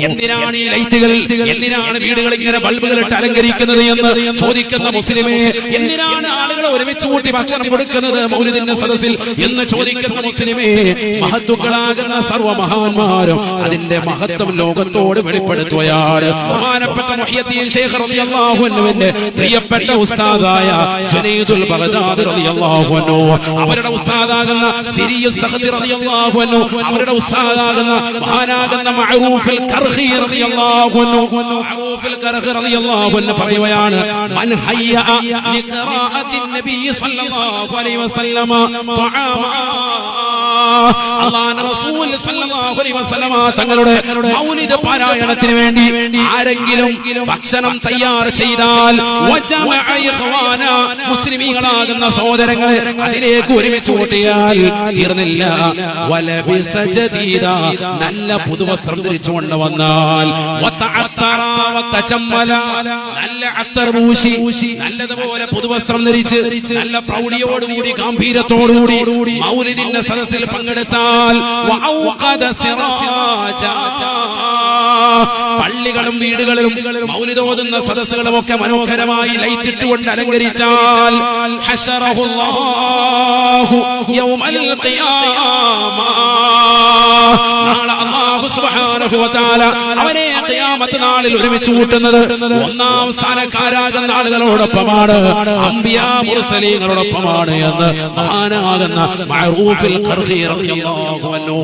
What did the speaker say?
എന്തിനാണ് ഈ ലൈറ്റുകൾ, എന്തിനാണ് വീടുകൾ ഇങ്ങനെ ബൾബുകളിട്ട് അലങ്കരിക്കുന്നത് എന്ന് ചോദിക്കുന്ന മുസ്ലിമേ, എന്തിനാണ് ആളുകളെ ഒരുമിച്ച് കൂട്ടി ഭക്ഷണം കൊടുക്കുന്നത് മൗലിദിന്റെ സദസ്സിൽ എന്ന് ചോദിക്കുന്ന മുസ്ലിമേ, മഹത്തുക്കളാകുന്ന സർവ്വമഹാന്മാരും അതിന്റെ മഹത്വം ലോകത്തോട് വെളിപ്പെടുത്തുകയാണ്. ബഹുമാനപ്പെട്ട മുഹ്യിദ്ദീൻ ശൈഖ് റളിയല്ലാഹു അൻഹുവിന്റെ പ്രിയപ്പെട്ട ഉസ്താദായ ജുനൈദുൽ ബഗ്ദാദി റളിയല്ലാഹു അൻഹു, അവരുടെ ഉസ്താദാകുന്ന സിരിയുസ് സഖദി റളിയല്ലാഹു അൻഹു, അവരുടെ ഉസ്താദാകുന്ന മഹാനാകുന്ന മഅറൂഫുൽ ഖർഖി റളിയല്ലാഹു അൻഹു, മഅറൂഫുൽ ഖർഖി റളിയല്ലാഹു അൻഹു പറയുകയാണ്, മൻ ഹയ്യ ലിഖറാഅത്തിൻ നബി സല്ലല്ലാഹു അലൈഹി വസല്ലമ തആമ, അല്ലാഹുവിന്റെ റസൂൽ സല്ലല്ലാഹു അലൈഹി വസല്ലമ തങ്ങളുടെ മൗലിദ് പാരായണത്തിന് വേണ്ടി ആരെങ്കിലും ഭക്ഷണം തയ്യാർ ചെയ്താൽ, വജമഅ ഇഖ്വാന, മുസ്ലിമീങ്ങളാകുന്ന സഹോദരങ്ങളെ അതിലേക്ക് ഒരുമിച്ച് കൂട്ടിയാൽ തീർന്നില്ല, വലബിസ ജദീദ, നല്ല പുതുവസ്ത്രം ധരിച്ചുകൊണ്ട് വന്നാൽ, വതഅത്തറ വതജമ്മല, നല്ല അത്തർ പൂശി നല്ലതുപോലെ പുതുവസ്ത്രം ധരിച്ച് നല്ല പ്രൗഢിയോടുകൂടി ഗാംഭീര്യത്തോടുകൂടി മൗലിദിന്റെ സദസ്സിൽ പങ്കെടുത്താൽ, വഔഖദ സിറാജ, പള്ളികളും വീടുകളിലും മൗലിദ് ഓതുന്ന സദസ്സുകളും ഒക്കെ മനോഹരമായി ലൈറ്റ് ഇട്ടുകൊണ്ട് അലങ്കരിച്ചാൽ, ഹശറഹുല്ലാഹു യൗമൽ ഖിയാമ, നാളെ അല്ലാഹു സുബ്ഹാനഹു വ തആല അവനെ ഖിയാമത്ത് നാളിൽ ഒരുമിച്ച് കൂട്ടുന്നത് ഒന്നാം സ്ഥാനക്കാരാകുന്ന ആളുകളോടൊപ്പമാണ്, അംബിയാ മുർസലീങ്ങളോടൊപ്പമാണ് എന്ന് മഹാനാകുന്ന മഅറൂഫുൽ ഖർഖി റളിയല്ലാഹു അൻഹു